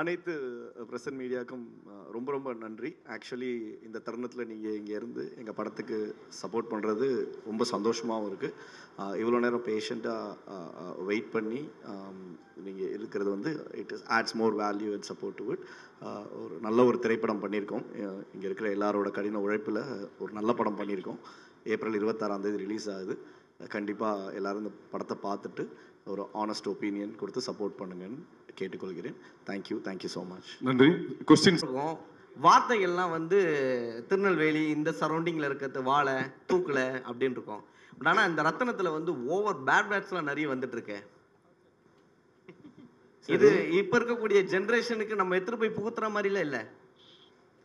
அனைத்து பிரசன்ட் மீடியாவுக்கும் ரொம்ப ரொம்ப நன்றி. ஆக்சுவலி இந்த தருணத்தில் நீங்கள் இங்கே இருந்து எங்கள் படத்துக்கு சப்போர்ட் பண்ணுறது ரொம்ப சந்தோஷமாகவும் இருக்குது. இவ்வளோ நேரம் பேஷண்ட்டாக வெயிட் பண்ணி நீங்கள் இருக்கிறது வந்து it is adds more value and support to it. ஒரு நல்ல ஒரு திரைப்படம் பண்ணியிருக்கோம். இங்கே இருக்கிற எல்லாரோட கடின உழைப்பில் ஒரு நல்ல படம் பண்ணியிருக்கோம். ஏப்ரல் 26 ரிலீஸ் ஆகுது. கண்டிப்பாக எல்லோரும் இந்த படத்தை பார்த்துட்டு ஒரு ஆனஸ்ட் ஒப்பீனியன் கொடுத்து சப்போர்ட் பண்ணுங்கன்னு கேட்டுக்கொள்கிறேன். Thank you so much. நன்றி. கொஸ்டின்ஸ் இருக்கும். வார்த்தைகள்லாம் வந்து திருநெல்வேலி இந்த சரௌண்டிங்கில் இருக்கிறது வாழை தூக்கலை அப்படின்னு இருக்கும். பட் ஆனால் இந்த ரத்தனத்தில் வந்து ஓவர் பேட் பேட்ஸ்லாம் நிறைய வந்துட்டு இருக்கு. இது இப்போ இருக்கக்கூடிய ஜென்ரேஷனுக்கு நம்ம எடுத்துட்டு போய் புகுத்துற மாதிரிலாம் இல்லை.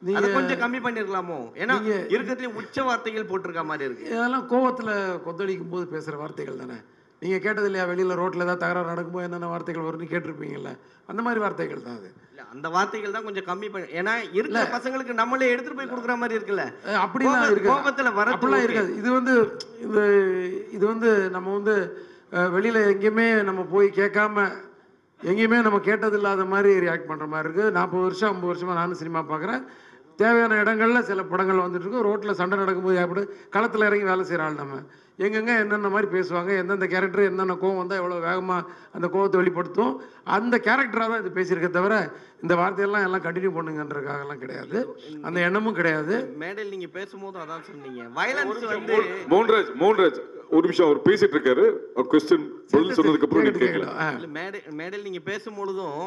அதை கொஞ்சம் கம்மி பண்ணிருக்கலாமோ? ஏன்னா இருக்கிறதுலயும் உச்ச வார்த்தைகள் போட்டிருக்க மாதிரி இருக்கு. இதெல்லாம் கோவத்தில் கொந்தளிக்கும் போது பேசுகிற வார்த்தைகள் தானே. நீங்கள் கேட்டது இல்லையா, வெளியில் ரோட்டில் ஏதாவது தகராறு நடக்கும்போது என்னென்ன வார்த்தைகள் வரும்னு கேட்டிருப்பீங்கல்ல, அந்த மாதிரி வார்த்தைகள் தான் அது. இல்லை, அந்த வார்த்தைகள் தான் கொஞ்சம் கம்மி பண்ணி, ஏன்னா இருக்கிற பசங்களுக்கு நம்மளே எடுத்துகிட்டு போய் கொடுக்குற மாதிரி இருக்குல்ல. அப்படிலாம் இருக்கு, கோபத்தில் வர அப்படிலாம் இருக்காது. இது வந்து நம்ம வந்து வெளியில் எங்கேயுமே நம்ம போய் கேட்காம எங்கேயுமே நம்ம கேட்டது இல்லாத மாதிரி ரியாக்ட் பண்ணுற மாதிரி இருக்குது. 40 வருஷம் 50 வருஷமாக நானும் சினிமா பார்க்குறேன். தேவையான இடங்களில் சில படங்கள் வந்துட்டுருக்கு. ரோட்டில் சண்டை நடக்கும்போது எப்படி களத்தில் இறங்கி வேலை செய்கிற ஆள் நம்ம எங்கெங்கே என்னென்ன மாதிரி பேசுவாங்க, எந்தெந்த கேரக்டர் என்னென்ன கோவம் வந்தால் எவ்வளோ வேகமாக அந்த கோவத்தை வெளிப்படுத்தும், அந்த கேரக்டராக தான் இது பேசியிருக்க தவிர இந்த வார்த்தையெல்லாம் எல்லாம் கண்டினியூ பண்ணுங்கன்றதுக்காகலாம் கிடையாது, அந்த எண்ணமும் கிடையாது. மேடையில் நீங்கள் பேசும்போது அதான் சொன்னீங்க, வயலன்ஸ் வந்து. மோகன்ராஜ் ஒரு நிமிஷம் அவர் பேசிட்டு இருக்காரு. கொஸ்டின் பதில் சொன்னதுக்கு அப்புறம் கேட்கலாம். மேடையில் நீங்க பேசும்பொழுதும்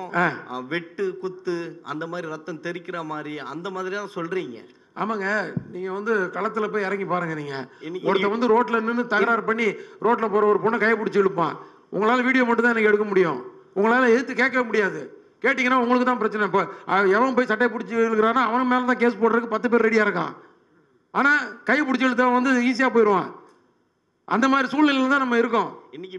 வெட்டு குத்து அந்த மாதிரி ரத்தம் தெறிக்கிற மாதிரி அந்த மாதிரி தான் சொல்றீங்க. ஆமாங்க, நீங்கள் வந்து களத்தில் போய் இறங்கி பாருங்க. நீங்கள் ஒருத்தர் வந்து ரோட்டில் நின்று தகராறு பண்ணி ரோட்டில் போகிற ஒரு பொண்ணை கையை பிடிச்சி இழுப்பான். உங்களால் வீடியோ மட்டும் தான் எனக்கு எடுக்க முடியும், உங்களால் எதிர்த்து கேட்க முடியாது. கேட்டிங்கன்னா உங்களுக்கு தான் பிரச்சனை. இப்போ எவன் போய் சட்டையை பிடிச்சி இழுக்கிறானோ அவன் மேலே தான் கேஸ் போடுறதுக்கு 10 பேர் ரெடியாக இருக்கான். ஆனால் கையை பிடிச்சி இழுத்தவன் வந்து ஈஸியாக போயிடுவான். அந்த மாதிரி சூழ்நிலையில் தான் நம்ம இருக்கோம்.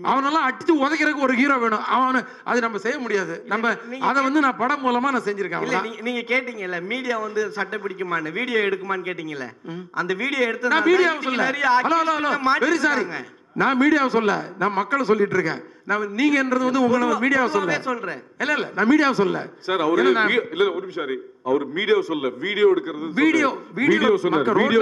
அவனெல்லாம் அடிச்சு உதைக்கிறதுக்கு ஒரு ஹீரோ வேணும். அவனு அது நம்ம செய்ய முடியாது. நம்ம அதை வந்து நான் படம் மூலமா நான் செஞ்சிருக்கேன். நீங்க கேட்டீங்கல்ல மீடியா வந்து சட்டை பிடிக்குமான்னு, வீடியோ எடுக்குமான்னு கேட்டீங்கல்ல, அந்த வீடியோ எடுத்து நான் மீடியாவை சொல்ல. வெரி சாரி, நான் மீடியாவை சொல்ல, நான் மக்களை சொல்லிட்டு இருக்கேன். நான் நீங்கன்றது வந்து உங்களை மீடியாவை சொல்றேன். இல்ல நான் மீடியாவை சொல்ல சார். அவரு இல்ல ஒரு நிமிஷம், அவர் மீடியாவை சொல்ல, வீடியோ எடுக்கிறது வீடியோ சொன்னாரு. வீடியோ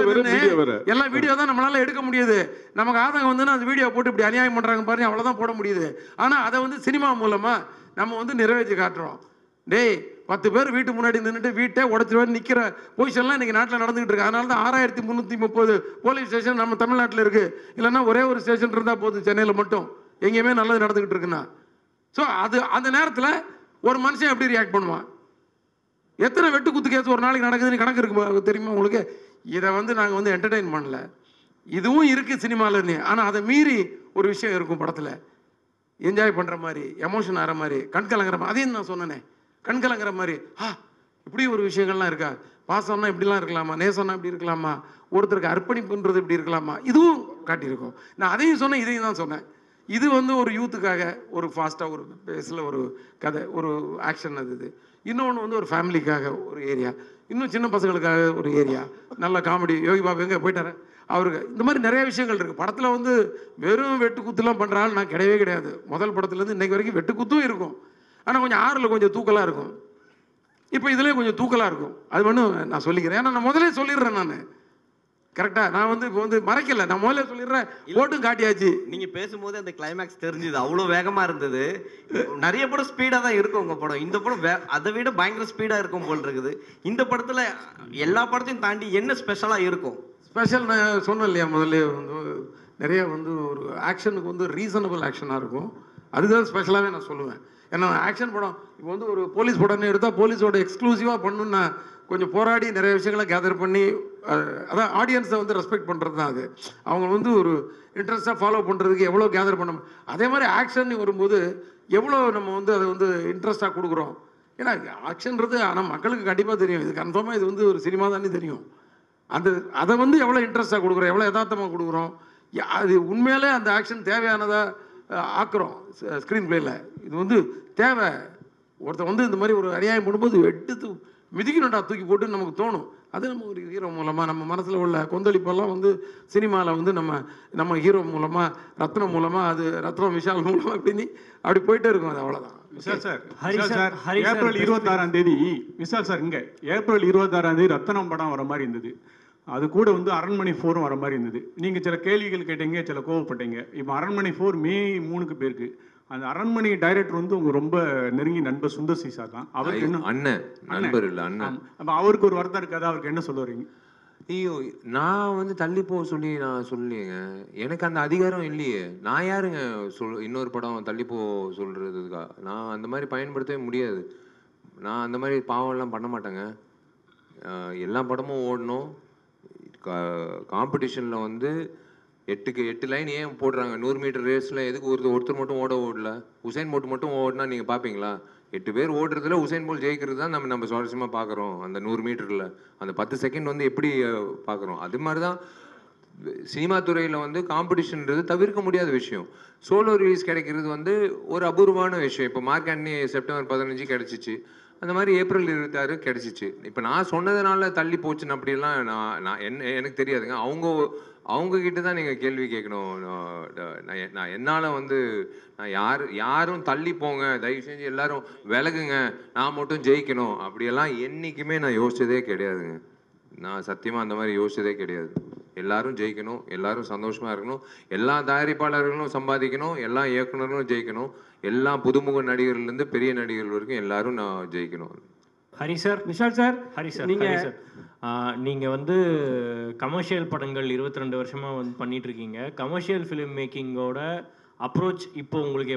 வேற எல்லா வீடியோ தான் நம்மளால எடுக்க முடியுது. நமக்கு ஆதங்கம் வந்து அந்த வீடியோ போட்டு இப்படி அநியாயம் பண்றாங்க பாருங்க, அவ்வளவுதான் போட முடியுது. ஆனா அதை வந்து சினிமா மூலமா நம்ம வந்து நிறைவேற்றி காட்டுறோம். டேய் 10 பேர் வீட்டு முன்னாடி நின்றுட்டு வீட்டை உடச்சிட்டு நிற்கிற பொசிஷன்லாம் இன்றைக்கி நாட்டில் நடந்துகிட்டு இருக்கு. அதனால தான் 6330 போலீஸ் ஸ்டேஷன் நம்ம தமிழ்நாட்டில் இருக்குது. இல்லைன்னா ஒரே ஒரு ஸ்டேஷன் இருந்தால் போதும் சென்னையில் மட்டும், எங்கேயுமே நல்லது நடந்துக்கிட்டு இருக்குன்னா. ஸோ அது அந்த நேரத்தில் ஒரு மனுஷன் எப்படி ரியாக்ட் பண்ணுவான்? எத்தனை வெட்டு குத்து கேஸ் ஒரு நாளைக்கு நடக்குதுன்னு கணக்கு இருக்கு தெரியுமா உங்களுக்கு? இதை வந்து நாங்கள் வந்து என்டர்டெயின் பண்ணல, இதுவும் இருக்குது சினிமாவில்னு. ஆனால் அதை மீறி ஒரு விஷயம் இருக்கும் படத்தில், என்ஜாய் பண்ணுற மாதிரி, எமோஷன் ஆகிற மாதிரி, கண் கலங்குற மாதிரி. அதையும் நான் சொன்னேனே, கண் கலங்குற மாதிரி. இப்படி ஒரு விஷயங்கள்லாம் இருக்கா? பாசம்னா இப்படிலாம் இருக்கலாமா? நேசம்னா இப்படி இருக்கலாமா? ஒருத்தருக்கு அர்ப்பணிப்புன்றது இப்படி இருக்கலாமா? இதுவும் காட்டியிருக்கோம். நான் அதையும் சொன்னேன், இதையும் தான் சொன்னேன். இது வந்து ஒரு யூத்துக்காக ஒரு ஃபாஸ்ட்டாக ஒரு பேஸில் ஒரு கதை, ஒரு ஆக்ஷன். அது இன்னொன்று வந்து ஒரு ஃபேமிலிக்காக ஒரு ஏரியா, இன்னும் சின்ன பசங்களுக்காக ஒரு ஏரியா, நல்ல காமெடி. யோகி பாபு எங்கே போயிட்டாரு அவருக்கு. இந்த மாதிரி நிறைய விஷயங்கள் இருக்குது படத்தில். வந்து வெறும் வெட்டு குத்துலாம் பண்ணுறாள் நான் கிடையவே கிடையாது. முதல் படத்துலேருந்து இன்றைக்கு வரைக்கும் வெட்டு குத்தும் இருக்கும், ஆனால் கொஞ்சம் ஆறில் கொஞ்சம் தூக்கலாக இருக்கும். இப்போ இதுலேயும் கொஞ்சம் தூக்கலாக இருக்கும். அது ஒன்றும் நான் சொல்லிக்கிறேன், ஏன்னா நான் முதலே சொல்லிடுறேன். நான் கரெக்டாக நான் வந்து இப்போ வந்து மறைக்கல, நான் முதல்ல சொல்லிடுறேன், போட்டும் காட்டியாச்சு. நீங்கள் பேசும்போது அந்த கிளைமேக்ஸ் தெரிஞ்சுது, அவ்வளோ வேகமாக இருந்தது. நிறைய படம் ஸ்பீடாக தான் இருக்கும் உங்கள் படம். இந்த படம் அதை விட பயங்கர ஸ்பீடாக இருக்கும் போல் இருக்குது. இந்த படத்தில் எல்லா படத்தையும் தாண்டி என்ன ஸ்பெஷலாக இருக்கும்? ஸ்பெஷல் நான் சொன்னேன் இல்லையா முதல்ல, வந்து நிறைய வந்து ஒரு ஆக்ஷனுக்கு வந்து ரீசனபிள் ஆக்ஷனாக இருக்கும். அதுதான் ஸ்பெஷலாகவே நான் சொல்லுவேன். ஏன்னா ஆக்ஷன் படம் இப்போ வந்து ஒரு போலீஸ் படம்னு எடுத்தால் போலீஸோட எக்ஸ்க்ளூசிவாக பண்ணணுன்னு நான் கொஞ்சம் போராடி நிறைய விஷயங்களை கேதர் பண்ணி, அதான் ஆடியன்ஸை வந்து ரெஸ்பெக்ட் பண்ணுறது தான் அது. அவங்க வந்து ஒரு இன்ட்ரெஸ்ட்டாக ஃபாலோ பண்ணுறதுக்கு எவ்வளோ கேதர் பண்ண, அதே மாதிரி ஆக்ஷன் வரும்போது எவ்வளோ நம்ம வந்து அதை வந்து இன்ட்ரெஸ்ட்டாக கொடுக்குறோம். ஏன்னா ஆக்ஷன்றது ஆனால் மக்களுக்கு கண்டிப்பாக தெரியும், இது கன்ஃபார்மாக இது வந்து ஒரு சினிமா தானே தெரியும். அதை வந்து எவ்வளோ இன்ட்ரெஸ்ட்டாக கொடுக்குறோம், எவ்வளோ யதார்த்தமாக கொடுக்குறோம், அது உண்மையிலே அந்த ஆக்ஷன் தேவையானதாக ஆக்குறோம் ஸ்க்ரீன் பிளேயில். இது வந்து தேவை. ஒருத்தர் வந்து இந்த மாதிரி ஒரு அநியாயம் பண்ணும்போது எடுத்து மிதிக்கணும்டா தூக்கி போட்டு நமக்கு தோணும். அது நம்ம ஒரு ஹீரோ மூலமாக நம்ம மனசில் உள்ள கொந்தளிப்பெல்லாம் வந்து சினிமாவில் வந்து நம்ம ஹீரோ மூலமாக, ரத்னம் மூலமாக, அது ரத்னம் விஷால் மூலமாக இப்படி அப்படி போயிட்டே இருக்கும். அது அவ்வளோதான். விஷால் சார், ஏப்ரல் 26ஆம் தேதி விஷால் சார் இங்க ஏப்ரல் 26ஆம் தேதி ரத்தனம் படம் வர மாதிரி இருந்தது. அது கூட வந்து அரண்மனை 4 வர மாதிரி இருந்தது. நீங்க சில கேள்விகள் கேட்டீங்க, சில கோவப்பட்டீங்க. இப்போ அரண்மனை 4 மே 3க்கு போயிருக்கு. அந்த அரண்மனை டைரக்டர் வந்து உங்க ரொம்ப நெருங்கி நண்பர் சுந்தர் சி சார் தான். அவருக்கு என்ன அண்ணன் நண்பர் இல்ல அண்ணன். அப்ப அவருக்கு ஒரு வருத்தம் இருக்காது, அவருக்கு என்ன சொல்ல வரீங்க? ஐயோ, நான் வந்து தள்ளி போக சொல்லி நான் சொல்லிங்க, எனக்கு அந்த அதிகாரம் இல்லையே. நான் யாருங்க இன்னொரு படம் தள்ளி போ சொல்றதுக்கா? நான் அந்த மாதிரி பயன்படுத்தவே முடியாது. நான் அந்த மாதிரி பாவம்லாம் பண்ண மாட்டேங்க. எல்லா படமும் ஓடணும். காம்படிஷனில் வந்து 8 லைன் ஏன் போடுறாங்க? 100 மீட்டர் ரேஸில் எதுக்கு ஒருத்தர் மட்டும் ஓடல? உசைன் போல்ட் மட்டும் ஓடினா நீங்கள் பார்ப்பீங்களா? 8 பேர் ஓடுறதுல உசைன் போல்ட் ஜெயிக்கிறது தான் நம்ம சுவாரஸ்யமாக பார்க்குறோம். அந்த 100 மீட்டரில் அந்த 10 செகண்ட் வந்து எப்படி பார்க்குறோம்? அது மாதிரி தான் சினிமா துறையில் வந்து காம்படிஷன்ன்றது தவிர்க்க முடியாத விஷயம். சோலோ ரிலீஸ் கிடைக்கிறது வந்து ஒரு அபூர்வமான விஷயம். இப்போ மார்க் ஆண்டனி செப்டம்பர் 15 கிடைச்சிச்சு, அந்த மாதிரி ஏப்ரல் 26 கிடைச்சிச்சு. இப்போ நான் சொன்னதுனால தள்ளி போச்சுன்னு அப்படிலாம் நான் எனக்கு தெரியாதுங்க. அவங்க கிட்ட தான் நீங்கள் கேள்வி கேட்கணும். நான் என்னால் வந்து நான் யாரும் தள்ளி போங்க, தயவு செஞ்சு எல்லாரும் விலகுங்க, நான் மட்டும் ஜெயிக்கணும் அப்படியெல்லாம் என்றைக்குமே நான் யோசிச்சதே கிடையாதுங்க. நான் சத்தியமாக அந்த மாதிரி யோசிச்சதே கிடையாது. எல்லாரும் ஜெயிக்கணும், எல்லாரும் சந்தோஷமாக இருக்கணும், எல்லா தயாரிப்பாளர்களும் சம்பாதிக்கணும், எல்லா இயக்குனர்களும் ஜெயிக்கணும், எல்லா புதுமுக நடிகர்கள்லேருந்து பெரிய நடிகர்கள் வரைக்கும் எல்லாரும் நான் ஜெயிக்கணும். Hari sir, Vishal sir, Hari sir, நீங்கள் வந்து கமர்ஷியல் படங்கள் 22 வருஷமாக வந்து பண்ணிட்டு இருக்கீங்க. கமர்ஷியல் ஃபிலிம் மேக்கிங்கோட அப்ரோச் இப்போ உங்களுக்கு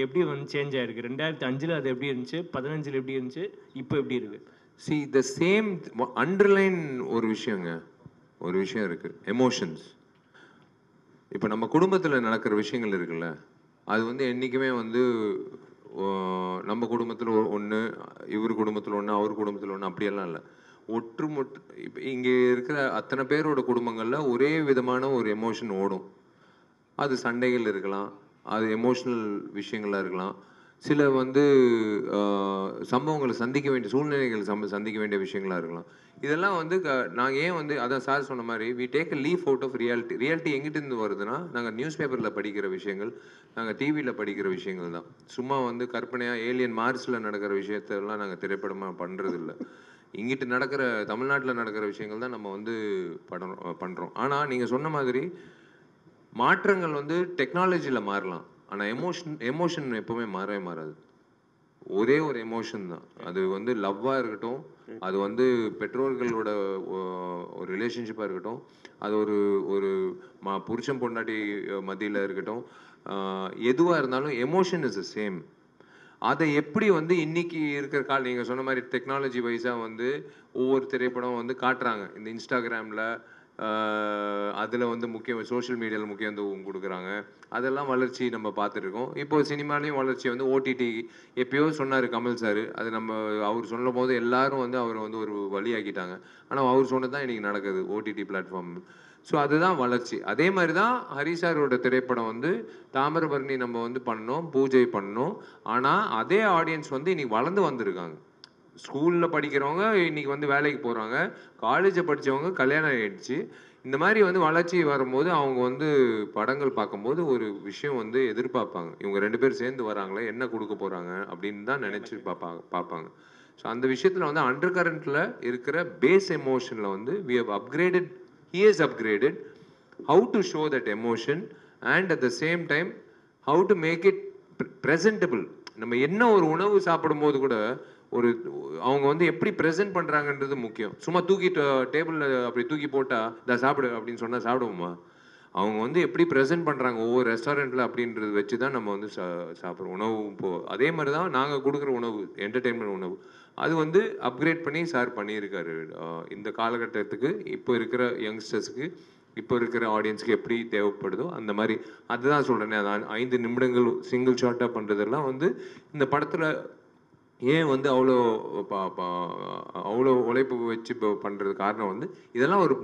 எப்படி வந்து சேஞ்ச் ஆயிருக்கு? 2005 அது எப்படி இருந்துச்சு, 15 எப்படி இருந்துச்சு, இப்போ எப்படி இருக்கு? See, the same underline ஒரு விஷயம் இருக்கு, எமோஷன்ஸ். இப்போ நம்ம குடும்பத்தில் நடக்கிற விஷயங்கள் இருக்குல்ல, அது வந்து என்றைக்குமே வந்து நம்ம குடும்பத்தில் ஒன்று, இவர் குடும்பத்தில் ஒன்று, அவர் குடும்பத்தில் ஒன்று, அப்படியெல்லாம் இல்லை. ஒற்றுமொட்டு இப்போ இங்கே இருக்கிற அத்தனை பேரோட குடும்பங்களில் ஒரே விதமான ஒரு எமோஷன் ஓடும். அது சண்டைகள் இருக்கலாம், அது எமோஷ்னல் விஷயங்களாக இருக்கலாம், சில வந்து சம்பவங்களை சந்திக்க வேண்டிய சூழ்நிலைகள் சந்திக்க வேண்டிய விஷயங்களாக இருக்கலாம். இதெல்லாம் வந்து நாங்கள் ஏன் வந்து அதான் சார் சொன்ன மாதிரி we take a leaf out of reality எங்கிட்டிருந்து வருதுன்னா, நாங்கள் நியூஸ் பேப்பரில் படிக்கிற விஷயங்கள், நாங்கள் டிவியில் படிக்கிற விஷயங்கள் தான். சும்மா வந்து கற்பனையாக ஏலியன் மார்ஸில் நடக்கிற விஷயத்தெல்லாம் நாங்கள் திரைப்படமாக பண்ணுறதில்ல. இங்கிட்டு நடக்கிற தமிழ்நாட்டில் நடக்கிற விஷயங்கள் தான் நம்ம வந்து பண்ணுறோம். ஆனால் நீங்கள் சொன்ன மாதிரி மாற்றங்கள் வந்து டெக்னாலஜியில் மாறலாம், ஆனால் எமோஷன் எப்போவுமே மாறவே மாறாது. ஒரே ஒரு எமோஷன் தான். அது வந்து லவ்வாக இருக்கட்டும், அது வந்து பெற்றோர்களோட ஒரு ரிலேஷன்ஷிப்பாக இருக்கட்டும், அது ஒரு புருஷன் பொண்டாட்டி மத்தியில் இருக்கட்டும், எதுவாக இருந்தாலும் எமோஷன் இஸ் த சேம். அதை எப்படி வந்து இன்னைக்கு இருக்கிற நீங்கள் சொன்ன மாதிரி டெக்னாலஜி வைஸாக வந்து ஒவ்வொரு திரைப்படம் வந்து காட்டுறாங்க. இந்த இன்ஸ்டாகிராமில் அதில் வந்து சோஷியல் மீடியாவில் முக்கியத்துவம் கொடுக்குறாங்க. அதெல்லாம் வளர்ச்சி நம்ம பார்த்துருக்கோம். இப்போ சினிமாலையும் வளர்ச்சி வந்து ஓடிடி எப்பயோ சொன்னார் கமல் சார். அது அவர் சொல்லும் போது எல்லாரும் வந்து அவரை வந்து ஒரு வழியாக்கிட்டாங்க. ஆனால் அவர் சொன்னது தான் இன்றைக்கி நடக்குது, ஓடிடி பிளாட்ஃபார்ம். ஸோ அதுதான் வளர்ச்சி. அதே மாதிரி தான் ஹரி சாரோட திரைப்படம் வந்து தாமிரபரணி நம்ம வந்து பண்ணோம், பூஜை பண்ணோம். ஆனால் அதே ஆடியன்ஸ் வந்து இன்றைக்கி வளர்ந்து வந்திருக்காங்க. ஸ்கூலில் படிக்கிறவங்க இன்றைக்கி வந்து வேலைக்கு போகிறாங்க, காலேஜை படித்தவங்க கல்யாணம் ஆகிடுச்சு. இந்த மாதிரி வந்து வளர்ச்சி வரும்போது அவங்க வந்து படங்கள் பார்க்கும்போது ஒரு விஷயம் வந்து எதிர்பார்ப்பாங்க. இவங்க 2 பேர் சேர்ந்து வராங்களே, என்ன கொடுக்க போகிறாங்க அப்படின்னு தான் நினச்சி பார்ப்பாங்க. ஸோ அந்த விஷயத்தில் வந்து அண்டர் கரண்ட்டில் இருக்கிற பேஸ் எமோஷனில் வந்து he has upgraded how to show that emotion and at the same time how to make it presentable. நம்ம என்ன ஒரு உணவு சாப்பிடும்போது கூட அவங்க வந்து எப்படி ப்ரெசென்ட் பண்ணுறாங்கன்றது முக்கியம். சும்மா டேபிளில் அப்படி தூக்கி போட்டால் இதை சாப்பிடு அப்படின்னு சொன்னால் சாப்பிடுவோமா? அவங்க வந்து எப்படி ப்ரெசென்ட் பண்ணுறாங்க ஒவ்வொரு ரெஸ்டாரண்ட்டில் அப்படின்றது வச்சு தான் நம்ம வந்து சாப்பிட்றோம். உணவு அதே மாதிரி தான் நாங்கள் கொடுக்குற உணவு, என்டர்டெயின்மெண்ட் உணவு, அது வந்து அப்கிரேட் பண்ணி சார் பண்ணியிருக்காரு. இந்த காலகட்டத்துக்கு இப்போ இருக்கிற யங்ஸ்டர்ஸுக்கு, இப்போ இருக்கிற ஆடியன்ஸுக்கு எப்படி தேவைப்படுதோ அந்த மாதிரி. அதுதான் சொல்கிறேனே, அதான் 5 நிமிடங்கள் சிங்கிள் ஷாட்டாக பண்ணுறதெல்லாம் வந்து இந்த படத்தில் ஏன் வந்து அவ்வளோ உழைப்பு வச்சு இப்போ பண்ணுறது காரணம் வந்து இதெல்லாம் ஒரு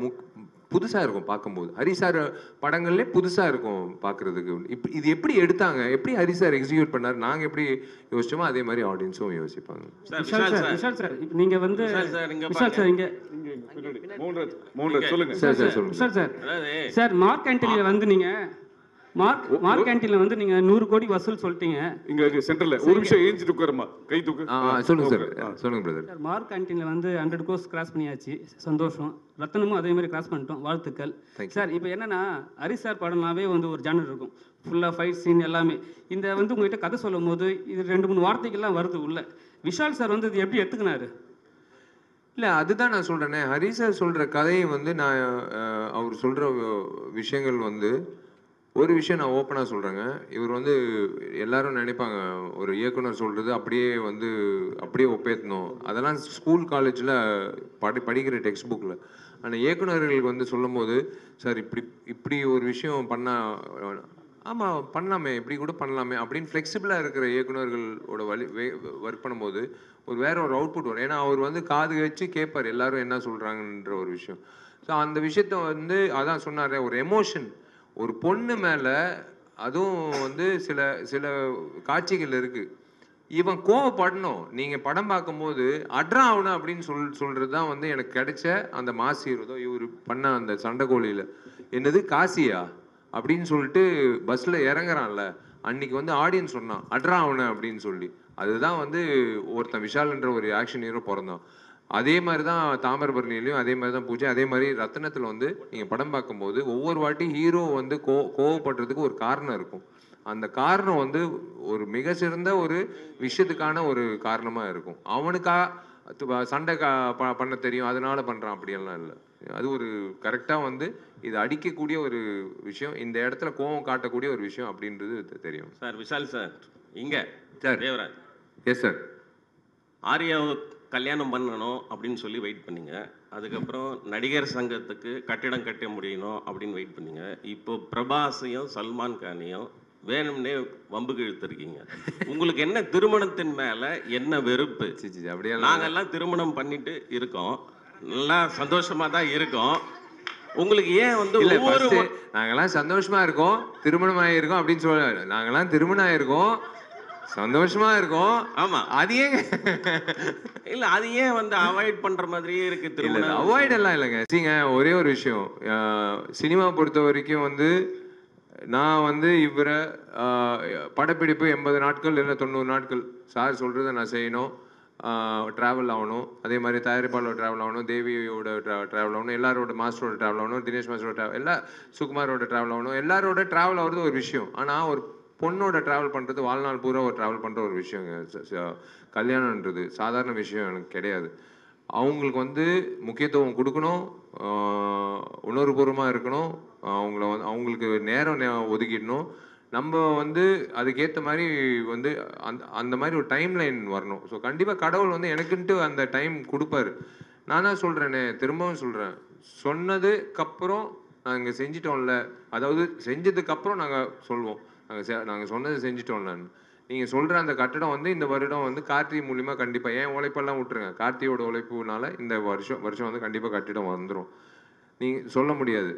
புதுசாக இருக்கும் பார்க்கும்போது. ஹரி சார் படங்கள்லே புதுசாக இருக்கும் பார்க்குறதுக்கு. இப்போ இது எப்படி எடுத்தாங்க, எப்படி ஹரி சார் எக்ஸிக்யூட் பண்ணார், நாங்கள் எப்படி யோசிச்சோமோ அதே மாதிரி ஆடியன்ஸும் யோசிப்பாங்க. விஷால் சார், நீங்க வந்து விஷால் சார் இங்க சொல்லுங்க sir. Vishal sir, sir Mark ஆண்டனியில் வந்து நீங்க மார்க் கேண்டீன்ல வந்து நீங்க 100 கோடி வசூல் சொல்லிட்டீங்க. இங்க சென்டர்ல ஒரு நிமிஷம் ஏஞ்சிட்டு உட்காருமா, கை தூக்கு. சொல்லுங்க சார், சொல்லுங்க பிரதர். சார் மார்க் கேண்டீன்ல வந்து 100 கோர்ஸ் கிராஸ் பண்ணியாச்சு, சந்தோஷம். ரத்தனமும் அதே மாதிரி கிராஸ் பண்ணிட்டோம், வாழ்த்துக்கள் சார். இப்போ என்னன்னா ஹரிஷ் சார் படம்னாவே வந்து ஒரு ஜானர் இருக்கும், ஃபுல்லாக ஃபைட் சீன் எல்லாமே. இந்த வந்து உங்ககிட்ட கதை சொல்லும் போது இது 2-3 வார்த்தைகள்லாம் வருது உள்ள. விஷால் சார் வந்து இது எப்படி எடுத்துக்கினாரு? இல்லை, அதுதான் நான் சொல்கிறேனே, ஹரிஷ் சார் சொல்கிற கதையை வந்து நான் அவர் சொல்கிற விஷயங்கள் வந்து ஒரு விஷயம் நான் ஓப்பனாக சொல்கிறேங்க. இவர் வந்து எல்லாரும் நினைப்பாங்க ஒரு இயக்குனர் சொல்கிறது அப்படியே ஒப்பேற்றணும், அதெல்லாம் ஸ்கூல் காலேஜில் படிக்கிற டெக்ஸ்ட் புக்கில். ஆனால் இயக்குநர்களுக்கு வந்து சொல்லும் போது சார் இப்படி ஒரு விஷயம் பண்ணால் ஆமாம் பண்ணலாமே, இப்படி கூட பண்ணலாமே அப்படின்னு ஃப்ளெக்சிபிளாக இருக்கிற இயக்குநர்களோட ஒர்க் பண்ணும்போது வேற ஒரு அவுட்புட் வரும். ஏன்னா அவர் வந்து காது வச்சு கேட்பார் எல்லாரும் என்ன சொல்கிறாங்கன்ற ஒரு விஷயம். ஸோ அந்த விஷயத்த வந்து அதான் சொன்னார், ஒரு எமோஷன் ஒரு பொண்ணு மேலே, அதுவும் வந்து சில காட்சிகள் இருக்குது, இவன் கோவப்படணும். நீங்கள் படம் பார்க்கும்போது அட்ரா ஆகணும் அப்படின்னு சொல்கிறது தான் வந்து எனக்கு கிடைச்ச அந்த மாஸ் ஹீரோதோ இவர் பண்ண அந்த சண்டைக்கோழியில். என்னது காசியா அப்படின்னு சொல்லிட்டு பஸ்ஸில் இறங்குறான்ல, அன்னைக்கு வந்து ஆடியன்ஸ் சொன்னான் அட்ரா ஆகணும் அப்படின்னு சொல்லி. அதுதான் வந்து ஒருத்தன் விஷால்ன்ற ஒரு ஆக்ஷன் ஹீரோ பிறந்தான். அதே மாதிரி தான் தாமிரபரணிலையும் அதே மாதிரி தான் பூஜை. அதே மாதிரி ரத்னத்தில் வந்து நீங்கள் படம் பார்க்கும்போது ஒவ்வொரு வாட்டி ஹீரோ வந்து கோவப்படுறதுக்கு ஒரு காரணம் இருக்கும். அந்த காரணம் வந்து ஒரு மிக சிறந்த ஒரு விஷயத்துக்கான ஒரு காரணமாக இருக்கும். அவனுக்காக சண்டை பண்ண தெரியும் அதனால பண்ணுறான் அப்படியெல்லாம் இல்லை. அது ஒரு கரெக்டாக வந்து இது அடிக்கக்கூடிய ஒரு விஷயம், இந்த இடத்துல கோவம் காட்டக்கூடிய ஒரு விஷயம் அப்படின்றது தெரியும். சார் விஷால் சார் இங்கே சார் தேவராஜ். Yes sir. ஆர்யாவை கல்யாணம் பண்ணணும் அப்படின்னு சொல்லி வெயிட் பண்ணீங்க. அதுக்கப்புறம் நடிகர் சங்கத்துக்கு கட்டிடம் கட்ட முடியணும் அப்படின்னு வெயிட் பண்ணீங்க. இப்போ பிரபாஸையும் சல்மான் கானையும் வேணும்னே வம்புக்கு இழுத்துருக்கீங்க. உங்களுக்கு என்ன திருமணத்தின் மேல என்ன வெறுப்பு? அப்படியே நாங்கெல்லாம் திருமணம் பண்ணிட்டு இருக்கோம், நல்லா சந்தோஷமா தான் இருக்கோம். உங்களுக்கு ஏன் வந்து ஒவ்வொரு நாங்கெல்லாம் சந்தோஷமா இருக்கோம், திருமணம் ஆகிருக்கோம் அப்படின்னு சொல்ல, நாங்கெல்லாம் திருமணம் ஆயிருக்கோம், சந்தோஷமா இருக்கும். ஆமா, அது ஏன் இல்ல அது ஏன் வந்து அவாய்ட் பண்ற மாதிரியே இருக்கு? திருமணம் அவாய்ட் எல்லாம் இல்லைங்க. சரிங்க, ஒரே ஒரு விஷயம், சினிமா பொறுத்த வரைக்கும் வந்து நான் வந்து இவரை படப்பிடிப்பு 80 நாட்கள் இல்லை 90 நாட்கள் சார் சொல்கிறத நான் செய்யணும், ட்ராவல் ஆகணும். அதே மாதிரி தயாரிப்பாளோட ட்ராவல் ஆகணும், தேவியோட ட்ராவல் ஆகணும், எல்லாரோட மாஸ்டரோட ட்ராவல் ஆகணும், தினேஷ் மாஸ்டரோட ட்ராவல், சுகுமாரோட ட்ராவல் ஆகணும். எல்லாரோட ட்ராவல் ஆகிறது ஒரு விஷயம். ஆனால் ஒரு பொண்ணோட ட்ராவல் பண்ணுறது வாழ்நாள் பூரா ஒரு ட்ராவல் பண்ணுற ஒரு விஷயங்க. கல்யாணன்றது சாதாரண விஷயம் எனக்கு கிடையாது. அவங்களுக்கு வந்து முக்கியத்துவம் கொடுக்கணும், உணர்வுபூர்வமாக இருக்கணும், அவங்களுக்கு நேரம் ஒதுக்கிடணும். நம்ம வந்து அதுக்கேற்ற மாதிரி வந்து அந்த மாதிரி ஒரு டைம் லைன் வரணும். ஸோ கண்டிப்பாக கடவுள் வந்து எனக்குன்ட்டு அந்த டைம் கொடுப்பாரு. நான் தான் சொல்கிறேனே, திரும்பவும் சொல்கிறேன், சொன்னதுக்கப்புறம் நாங்கள் செஞ்சிட்டோம்ல, அதாவது செஞ்சதுக்கப்புறம் நாங்கள் சொல்வோம் நாங்கள் சொன்னது செஞ்சிட்டோம்லன்னு. நீங்கள் சொல்கிற அந்த கட்டடம் வந்து இந்த வருடம் வந்து கார்த்தி மூலிமா கண்டிப்பாக, ஏன் உழைப்பெல்லாம் விட்டுருங்க, கார்த்தியோட உழைப்புனால இந்த வருஷம் வந்து கண்டிப்பாக கட்டிடம் வந்துடும். நீங்கள் சொல்ல முடியாது.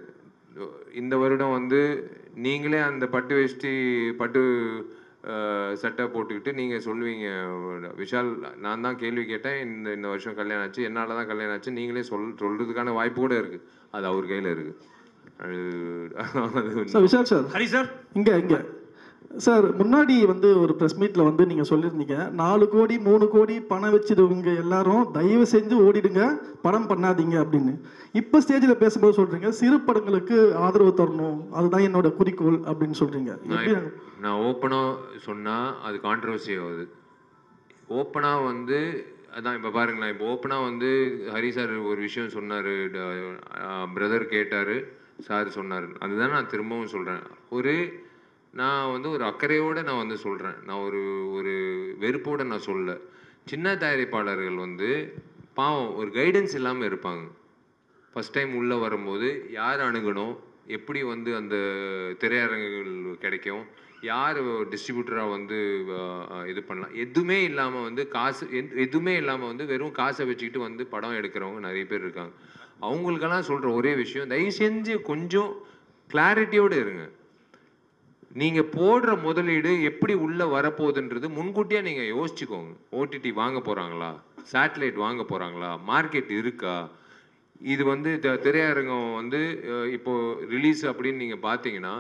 இந்த வருடம் வந்து நீங்களே அந்த பட்டு வேஷ்டி பட்டு சட்டை போட்டுக்கிட்டு நீங்கள் சொல்லுவீங்க, விஷால் நான் தான் கேள்வி கேட்டேன், இந்த வருஷம் கல்யாணம் ஆச்சு, என்னால் தான் கல்யாணம் ஆச்சு, நீங்களே சொல்கிறதுக்கான வாய்ப்பு கூட இருக்குது. அது அவர் கையில் இருக்குது. விஷால் சார், ஹரி சார், இங்கே சார் முன்னாடி வந்து ஒரு ப்ரெஸ் மீட்டில் வந்து நீங்கள் சொல்லியிருந்தீங்க 4 கோடி 3 கோடி பணம் வச்சுருவங்க எல்லாரும் தயவு செஞ்சு ஓடிடுங்க, படம் பண்ணாதீங்க அப்படின்னு. இப்போ ஸ்டேஜில் பேசும்போது சொல்கிறீங்க சிறு படங்களுக்கு ஆதரவு தரணும், அதுதான் என்னோட குறிக்கோள் அப்படின்னு சொல்கிறீங்க. நான் ஓப்பனாக சொன்னால் அது கான்ட்ரவர்சி ஆகுது. ஓப்பனாக வந்து அதான் இப்போ பாருங்களேன், இப்போ ஓப்பனாக வந்து ஹரி சார் ஒரு விஷயம் சொன்னார், பிரதர் கேட்டார், சார் சொன்னார், அதுதான் நான் திரும்பவும் சொல்கிறேன். நான் வந்து ஒரு அக்கறையோடு நான் வந்து சொல்கிறேன், நான் ஒரு வெறுப்போடு நான் சொல்ல. சின்ன தயாரிப்பாளர்கள் வந்து பாவம் ஒரு கைடன்ஸ் இல்லாமல் இருப்பாங்க. ஃபஸ்ட் டைம் உள்ளே வரும்போது யார் அணுகணும், எப்படி வந்து அந்த திரையரங்குகள் கிடைக்கும், யார் டிஸ்ட்ரிபியூட்டராக வந்து இது பண்ணலாம், எதுவுமே இல்லாமல் வந்து எதுவுமே இல்லாமல் வந்து வெறும் காசை வச்சுக்கிட்டு வந்து படம் எடுக்கிறவங்க நிறைய பேர் இருக்காங்க. அவங்களுக்கெல்லாம் சொல்கிற ஒரே விஷயம், தயவு செஞ்சு கொஞ்சம் கிளாரிட்டியோடு இருங்க. நீங்கள் போடுற முதலீடு எப்படி உள்ளே வரப்போகுதுன்றது முன்கூட்டியே நீங்கள் யோசிச்சுக்கோங்க. ஓடிடி வாங்க போகிறாங்களா, சேட்டலைட் வாங்க போகிறாங்களா, மார்க்கெட் இருக்கா, இது வந்து திரையரங்கம் வந்து இப்போது ரிலீஸ் அப்படின்னு நீங்கள் பார்த்தீங்கன்னா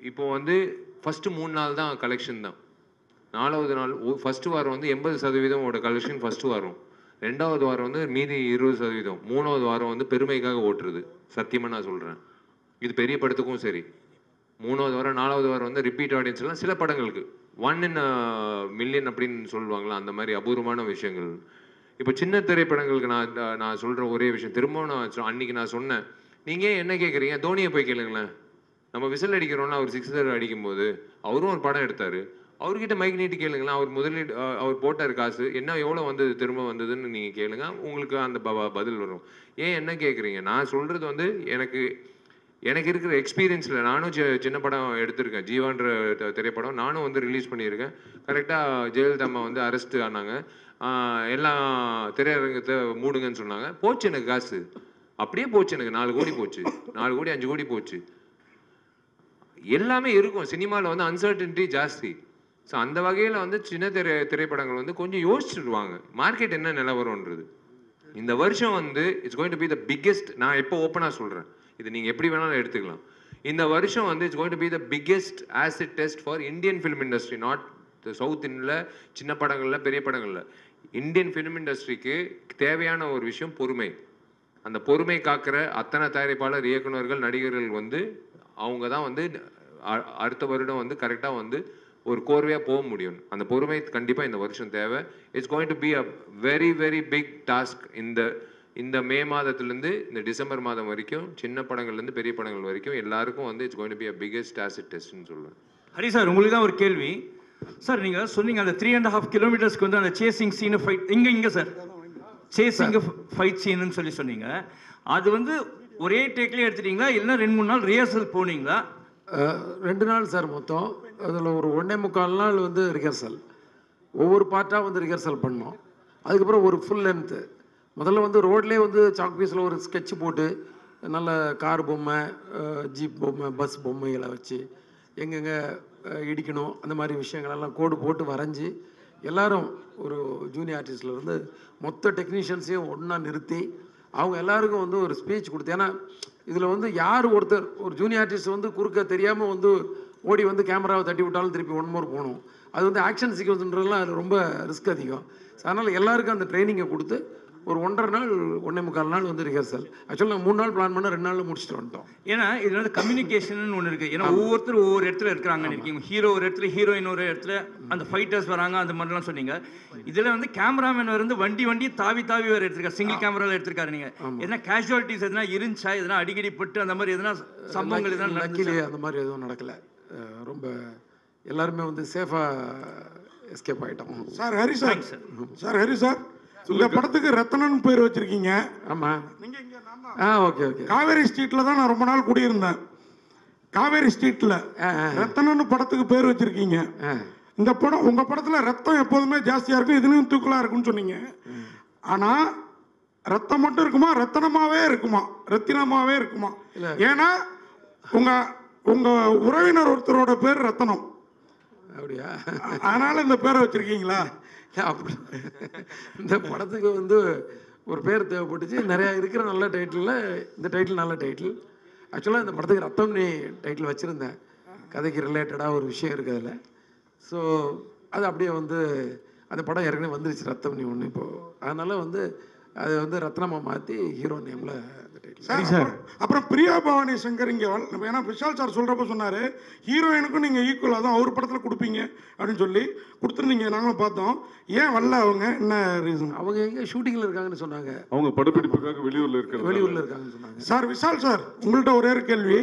இப்போ வந்து ஃபஸ்ட்டு 3 நாள் தான் கலெக்ஷன் தான். 4வது நாள் ஃபஸ்ட்டு வாரம் வந்து 80% கலெக்ஷன் ஃபஸ்ட்டு வாரம், 2வது வாரம் வந்து மீதி 20%, 3வது வாரம் வந்து பெருமைக்காக ஓட்டுறது. சத்தியமாக நான் சொல்கிறேன், இது பெரிய படத்துக்கும் சரி. 3வது வாரம் 4வது வாரம் வந்து ரிப்பீட் ஆடியன்ஸ் எல்லாம் சில படங்களுக்கு 1 in a million அப்படின்னு சொல்லுவாங்களா, அந்த மாதிரி அபூர்வமான விஷயங்கள். இப்போ சின்ன திரைப்படங்களுக்கு நான் சொல்கிற ஒரே விஷயம், திரும்பவும் நான் அன்றைக்கி நான் சொன்னேன், நீங்கள் என்ன கேட்குறீங்க, தோனியை போய் கேளுங்களேன். நம்ம விசில் அடிக்கிறோன்னா அவர் 6 அடிக்கும்போது அவரும் ஒரு படம் எடுத்தார், அவர்கிட்ட மைக் நீட்டி கேளுங்களேன். அவர் முதலீடு அவர் போட்டார் காசு, என்ன எவ்வளோ வந்தது திரும்ப வந்ததுன்னு நீங்கள் கேளுங்க, உங்களுக்கு அந்த பதில் வரும். ஏன் என்ன கேட்குறீங்க? நான் சொல்கிறது வந்து எனக்கு இருக்கிற எக்ஸ்பீரியன்ஸில் நானும் சின்ன படம் எடுத்திருக்கேன். ஜீவான்ற திரைப்படம் நானும் வந்து ரிலீஸ் பண்ணியிருக்கேன். கரெக்டாக ஜெயலலிதா அம்மா வந்து அரெஸ்ட் ஆனாங்க, எல்லாம் திரையரங்கத்தை மூடுங்கன்னு சொன்னாங்க. போச்சு எனக்கு காசு, அப்படியே போச்சு. எனக்கு 4 கோடி போச்சு, 4 கோடி 5 கோடி போச்சு. எல்லாமே இருக்கும் சினிமாவில் வந்து அன்சர்டனிட்டி ஜாஸ்தி. ஸோ அந்த வகையில் வந்து சின்ன திரைப்படங்கள் வந்து கொஞ்சம் யோசிச்சுடுவாங்க மார்க்கெட் என்ன நிலவரம்ன்றது. இந்த வருஷம் வந்து it's going to be the biggest. நான் எப்போ ஓப்பனாக சொல்கிறேன், இது நீங்கள் எப்படி வேணாலும் எடுத்துக்கலாம். இந்த வருஷம் வந்து it's going to be the biggest acid test for Indian film industry. Not south இந்தியில் சின்ன படங்களில் பெரிய படங்களில், இந்தியன் ஃபிலிம் இண்டஸ்ட்ரிக்கு தேவையான ஒரு விஷயம் பொறுமை. அந்த பொறுமை காக்கிற அத்தனை தயாரிப்பாளர், இயக்குநர்கள், நடிகர்கள் வந்து அவங்க தான் வந்து அடுத்த வருடம் வந்து கரெக்டாக வந்து ஒரு கோர்வையாக போக முடியும். அந்த பொறுமை கண்டிப்பாக இந்த வருஷம் தேவை. It's going to be a very very big task. இந்த மே மாதத்துலேருந்து இந்த டிசம்பர் மாதம் வரைக்கும் சின்ன படங்கள்லேருந்து பெரிய படங்கள் வரைக்கும் எல்லாருக்கும் வந்து it's going to be a biggest acid டெஸ்ட்னு சொல்லுவேன். ஹரி சார், உங்களுக்கு தான் ஒரு கேள்வி சார். நீங்கள் சொன்னீங்க அந்த 3.5 கிலோமீட்டர்ஸ்க்கு வந்து அந்த சேசிங் சீனு ஃபைட் இங்கே சார் சேசிங் ஃபைட் சீனுன்னு சொல்லி சொன்னீங்க. அது வந்து ஒரே டேக்லேயே எடுத்துட்டீங்களா இல்லைன்னா 2-3 நாள் ரிஹர்சல் போனீங்களா? 2 நாள் சார் மொத்தம். அதில் ஒரு 1.25 நாள் வந்து ரிஹர்சல், ஒவ்வொரு பார்ட்டாக வந்து ரிஹர்சல் பண்ணோம். அதுக்கப்புறம் ஒரு ஃபுல் லென்த்து. முதல்ல வந்து ரோட்லேயே வந்து சாக் பீஸில் ஒரு ஸ்கெட்ச் போட்டு நல்ல கார் பொம்மை, ஜீப் பொம்மை, பஸ் பொம்மைகளை வச்சு எங்கெங்கே இடிக்கணும் அந்த மாதிரி விஷயங்களெல்லாம் கோடு போட்டு வரைஞ்சி எல்லோரும் ஒரு ஜூனியர் ஆர்டிஸ்ட்லேருந்து மொத்த டெக்னீஷியன்ஸையும் ஒன்றா நிறுத்தி அவங்க எல்லாருக்கும் வந்து ஒரு ஸ்பீச் கொடுத்து. ஏன்னா இதில் வந்து யார் ஒருத்தர் ஒரு ஜூனியர் ஆர்டிஸ்ட் வந்து குறுக்க தெரியாமல் வந்து ஓடி வந்து கேமராவை தட்டி விட்டாலும் திருப்பி 1 more போகணும். அது வந்து ஆக்ஷன் சீக்வன்ஸ்ன்றதுலாம் அது ரொம்ப ரிஸ்க் அதிகம். அதனால் எல்லாருக்கும் அந்த ட்ரைனிங்கை கொடுத்து ஒரு 1.5 நாள் 1.25 நாள் வந்து ரிஹர்சல். ஆக்சுவலாக நான் 3 நாள் பிளான் பண்ண 2 நாளில் முடிச்சுட்டு வந்துட்டோம். ஏன்னா இதில் வந்து கம்யூனிகேஷன் ஒன்று இருக்குது. ஏன்னா ஒவ்வொருத்தரும் ஒவ்வொரு இடத்துல இருக்கிறாங்கன்னு இருக்கீங்க. ஹீரோ ஒரு இடத்துல, ஹீரோயின் ஒரு இடத்துல, அந்த ஃபைட்டர்ஸ் வராங்க, அந்த மாதிரிலாம் சொன்னீங்க. இதில் வந்து கேமராமேன் வந்து வண்டி தாவி வேறு எடுத்திருக்காரு, சிங்கிள் கேமராவில் எடுத்திருக்காரு. நீங்கள் எதனா கேஷுவாலிட்டிஸ் எதனா இருந்துச்சா, எதனா அடிக்கடி பட்டு அந்த மாதிரி எதனா சம்பவங்கள் எதனா நடக்கலையே? அந்த மாதிரி எதுவும் நடக்கலை. ரொம்ப எல்லாருமே வந்து சேஃபாக எஸ்கேப் ஆகிட்டோம். Sir Hari sir, sir Hari sir, இந்த படத்துக்கு ரத்னன் பேர் வச்சிருக்கீங்க. ஆமாம். நீங்க இங்க ஓகே ஓகே. காவேரி ஸ்ட்ரீட்ல தான் நான் ரொம்ப நாள் குடியிருந்தேன். காவேரி ஸ்ட்ரீட்ல ரத்னன் படத்துக்கு பேர் வச்சிருக்கீங்க. இந்த படம் உங்க படத்துல ரத்தம் எப்போதுமே ஜாஸ்தியா இருக்கும், இதுலயும் தூக்கலா இருக்கும்னு சொன்னீங்க. ஆனா ரத்தம் மட்டும் இருக்குமா, ரத்தனமாவே இருக்குமா, ரத்தினமாவே இருக்குமா? ஏன்னா உங்க உறவினர் ஒருத்தரோட பேர் ரத்தனம். அப்படியா? அதனால இந்த பேரை வச்சிருக்கீங்களா? அப்படி இந்த படத்துக்கு வந்து ஒரு பேர் தேவைப்பட்டுச்சு. நிறையா இருக்கிற நல்ல டைட்டிலில் இந்த டைட்டில் நல்ல டைட்டில். ஆக்சுவலாக இந்த படத்துக்கு ரத்தம்னி டைட்டில் வச்சுருந்தேன். கதைக்கு ரிலேட்டடாக ஒரு விஷயம் இருக்குது அதில். ஸோ அது அப்படியே வந்து அந்த படம் ஏற்கனவே வந்துருச்சு ரத்தம்னி ஒன்று இப்போது. அதனால் வந்து அதை வந்து ரத்னமாக மாற்றி ஹீரோ நேமில் அந்த டைட்டில். அப்புறம் பிரியா பவானி சங்கர் இங்கே ஏன்னா விஷால் சார் சொல்கிறப்ப சொன்னார் ஹீரோயினுக்கும் நீங்கள் ஈக்குவலாக தான் அவர் படத்தில் கொடுப்பீங்க அப்படின்னு சொல்லி கொடுத்துருந்தீங்க. நாங்களும் பார்த்தோம். ஏன் வரல அவங்க? என்ன ரீசன்? அவங்க எங்கே ஷூட்டிங்கில் இருக்காங்கன்னு சொன்னாங்க. அவங்க படப்பிடிப்புக்காக வெளியூரில் இருக்காங்கன்னு சொன்னாங்க. சார் விஷால் சார், உங்கள்கிட்ட ஒரே ஒரு கேள்வி.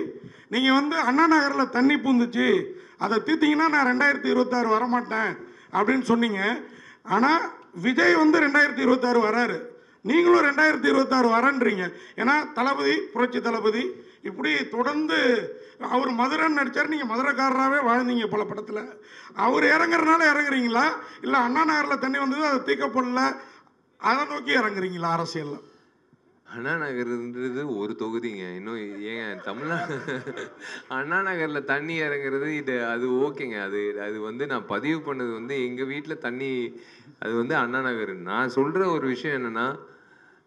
நீங்கள் வந்து அண்ணா நகரில் தண்ணி பூந்துச்சு, அதை தீர்த்தீங்கன்னா நான் 2026 வரமாட்டேன் அப்படின்னு சொன்னீங்க. ஆனால் விஜய் வந்து 2026 வராரு, நீங்களும் 2026 வரன்றீங்க. ஏன்னா தளபதி, புரட்சி தளபதி இப்படி தொடர்ந்து அவர் மதுரைன்னு நடித்தார், நீங்கள் மதுரைக்காரராகவே வாழ்ந்தீங்க பல படத்தில். அவர் இறங்குறதுனால இறங்குறீங்களா, இல்லை அண்ணா நகரில் தண்ணி வந்தது அதை தீர்க்கப்படல அதை நோக்கி இறங்குறீங்களா அரசியலில்? அண்ணா நகர்ன்றது ஒரு தொகுதிங்க. இன்னும் ஏங்க தமிழ்நாடு அண்ணா நகரில் தண்ணி இறங்குறது அது ஓகேங்க. அது வந்து நான் பதிவு பண்ணது வந்து எங்கள் வீட்டில் தண்ணி அது வந்து அண்ணா நகர். நான் சொல்கிற ஒரு விஷயம் என்னென்னா,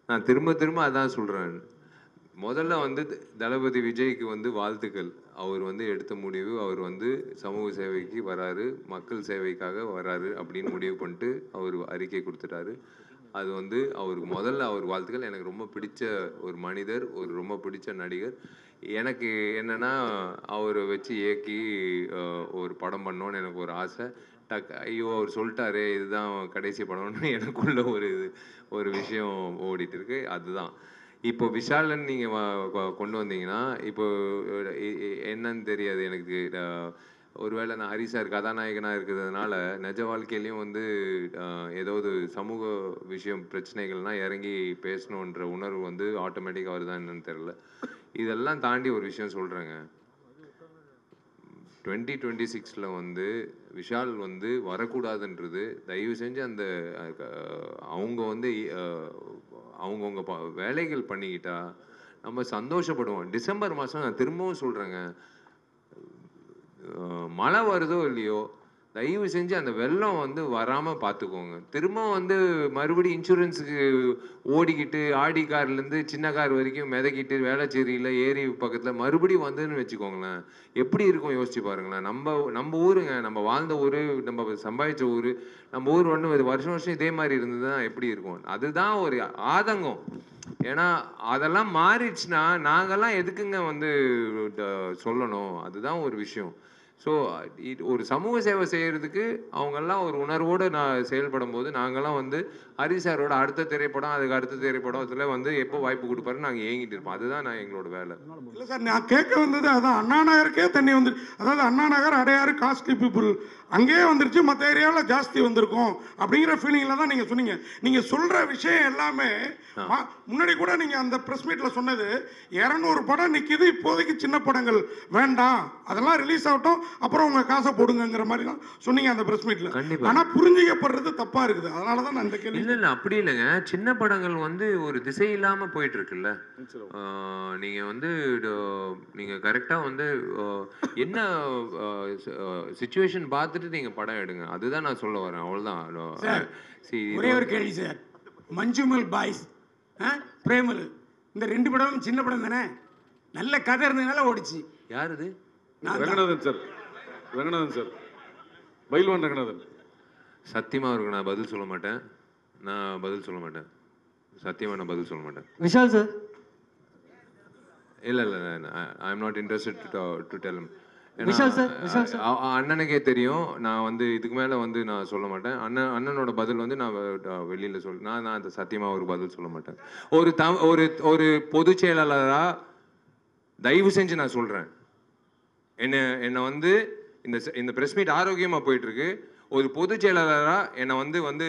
நான் திரும்ப அதான் சொல்கிறேன். முதல்ல வந்து தளபதி விஜய்க்கு வந்து வாழ்த்துக்கள். அவர் வந்து எடுத்த முடிவு, அவர் வந்து சமூக சேவைக்கு வராரு, மக்கள் சேவைக்காக வராரு அப்படின்னு முடிவு பண்ணிட்டு அவர் அறிக்கை கொடுத்துட்டாரு. அது வந்து அவருக்கு முதல்ல அவர் வாழ்த்துக்கள். எனக்கு ரொம்ப பிடிச்ச ஒரு மனிதர், ஒரு ரொம்ப பிடிச்ச நடிகர். எனக்கு என்னன்னா அவரை வச்சு இயக்கி ஒரு படம் பண்ணோன்னு எனக்கு ஒரு ஆசை. ஐயோ அவர் சொல்லிட்டாரே இதுதான் கடைசி படம்னு எனக்குள்ள ஒரு விஷயம் ஓடிட்டு இருக்கு. அதுதான் இப்போ விஷாலன் நீங்கள் கொண்டு வந்தீங்கன்னா இப்போ என்னன்னு தெரியாது எனக்கு. ஒருவேளை நான் ஹரி சார் கதாநாயகனாக இருக்கிறதுனால நிஜ வாழ்க்கையிலையும் வந்து ஏதாவது சமூக விஷயம் பிரச்சனைகள்னால் இறங்கி பேசணுன்ற உணர்வு வந்து ஆட்டோமேட்டிக்காக வருதான் என்னன்னு தெரில. இதெல்லாம் தாண்டி ஒரு விஷயம் சொல்கிறேங்க. 2026 வந்து விஷால் வந்து வரக்கூடாதுன்றது தயவு செஞ்சு அந்த அவங்க வந்து அவங்கவுங்க வேலைகள் பண்ணிக்கிட்டா நம்ம சந்தோஷப்படுவோம். டிசம்பர் மாதம் நான் திரும்பவும் சொல்கிறேங்க, மழை வருதோ இல்லையோ தயவு செஞ்சு அந்த வெள்ளம் வந்து வராமல் பார்த்துக்கோங்க. திரும்பவும் வந்து மறுபடியும் இன்சூரன்ஸுக்கு ஓடிக்கிட்டு ஆடி கார்லேருந்து சின்ன கார் வரைக்கும் மிதக்கிட்டு வேளச்சேரியில் ஏரி பக்கத்தில் மறுபடியும் வந்துன்னு வச்சுக்கோங்களேன், எப்படி இருக்கும் யோசிச்சு பாருங்களேன். நம்ம ஊருங்க, நம்ம வாழ்ந்த ஊர், நம்ம சம்பாதிச்ச ஊர், நம்ம ஊர் ஒன்று வருஷம் வருஷம் இதே மாதிரி இருந்ததுன்னா எப்படி இருக்கும்? அதுதான் ஒரு ஆதங்கம். ஏன்னா அதெல்லாம் மாறிடுச்சுன்னா நாங்கள்லாம் எதுக்குங்க வந்து சொல்லணும்? அதுதான் ஒரு விஷயம். ஸோ ஒரு சமூக சேவை செய்கிறதுக்கு அவங்கெல்லாம் ஒரு உணர்வோடு நான் செயல்படும் போது நாங்கள்லாம் வந்து ஹரி சாரோட அடுத்த திரைப்படம், அதுக்கு அடுத்த திரைப்படம் அதில் வந்து எப்போ வாய்ப்பு கொடுப்பாருன்னு நாங்கள் ஏங்கிட்டு இருப்போம். அதுதான் நான் எங்களோட வேலை. இல்லை சார், நான் கேட்க வந்தது அதான், அண்ணா நகருக்கே தண்ணி வந்து, அதாவது அண்ணா நகர் அடையாறு காஸ்ட்லி பீப்புள் அங்கேயே வந்துருச்சு, மற்ற ஏரியாவில் ஜாஸ்தி வந்திருக்கும் அப்படிங்கிற ஃபீலிங்கில் தான் நீங்கள் சொன்னீங்க. நீங்கள் சொல்கிற விஷயம் எல்லாமே முன்னாடி கூட நீங்கள் அந்த ப்ரெஸ் மீட்டில் சொன்னது 200 படம் நிற்கிது இப்போதைக்கு, சின்ன படங்கள் வேண்டாம், அதெல்லாம் ரிலீஸ் ஆகட்டும், அப்புறம் உங்கள் காசை போடுங்கிற மாதிரி தான் சொன்னீங்க அந்த ப்ரெஸ் மீட்டில். கண்டிப்பாக. ஆனால் புரிஞ்சிக்கப்படுறது தப்பாக இருக்குது. அதனால தான் நான் இந்த கேள்வி. இல்லை அப்படி இல்லைங்க. சின்ன படங்கள் வந்து ஒரு திசை இல்லாமல் போயிட்டு இருக்குல்ல. நீங்கள் வந்து நீங்கள் கரெக்டாக வந்து என்ன சுச்சுவேஷன் பார்த்துட்டு நீங்கள் படம் எடுங்க. அதுதான் நான் சொல்ல வரேன். அவ்வளோதான். ஒரே ஒரு கேள்வி சார், மஞ்சுமல் பாய்ஸ், பிரேமல், இந்த 2 படமும் சின்ன படம் தானே, நல்ல கதை இருந்ததுனால ஓடிச்சு. யார் இது? ரங்கநாதன் சார். ரங்கநாதன் சார், பைல்வான் ரங்கநாதன். சத்தியமாக அவருக்கு நான் பதில் சொல்ல மாட்டேன். சத்தியமாக நான் பதில் சொல்ல மாட்டேன். விஷால் சார்? இல்லை I am not interested to tell him. அண்ணனுக்கே தெரியும். நான் வந்து இதுக்கு மேலே வந்து நான் சொல்ல மாட்டேன். அண்ணனோட பதில் வந்து நான் வெளியில் நான் அந்த சத்தியமாக ஒரு பதில் சொல்ல மாட்டேன். ஒரு பொதுச் செயலாளராக தயவு செஞ்சு நான் சொல்கிறேன், என்னை வந்து இந்த ப்ரெஸ் மீட் ஆரோக்கியமாக போயிட்டுருக்கு. ஒரு பொதுச் செயலாளராக என்னை வந்து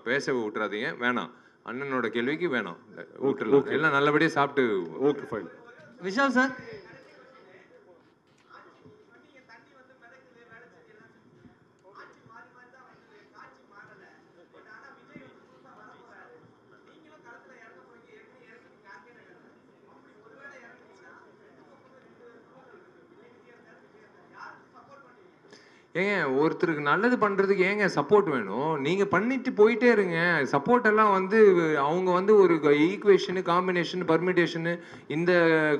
பேச விட்டுறாதீங்க. வேணாம், அண்ணனோட கேள்விக்கு வேணாம், விட்டுடலாம். எல்லாம் நல்லபடியாக சாப்பிட்டு. Okay fine. விஷால் சார்? ஏங்க ஒருத்தருக்கு நல்லது பண்ணுறதுக்கு ஏங்க சப்போர்ட் வேணும்? நீங்கள் பண்ணிட்டு போயிட்டே இருங்க. சப்போர்ட் எல்லாம் வந்து அவங்க வந்து ஒரு ஈக்குவேஷனு, காம்பினேஷன், பர்மிட்டேஷனு, இந்த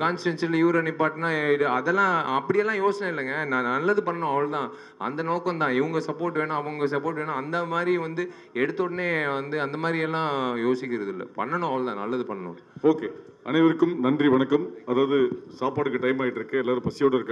கான்ஸ்டிடென்சியில் இவரை நிப்பாட்டினா அதெல்லாம் அப்படியெல்லாம் யோசனை இல்லைங்க. நான் நல்லது பண்ணணும், அவ்வளோதான். அந்த நோக்கம் தான். இவங்க சப்போர்ட் வேணும், அவங்க சப்போர்ட் வேணும், அந்த மாதிரி வந்து எடுத்த உடனே வந்து அந்த மாதிரியெல்லாம் யோசிக்கிறது இல்லை. பண்ணணும், அவ்வளோதான். நல்லது பண்ணணும். ஓகே, அனைவருக்கும் நன்றி, வணக்கம். அதாவது சாப்பாடுக்கு டைம் ஆகிட்டு இருக்கு, எல்லாரும் பசியோடு இருக்காங்க.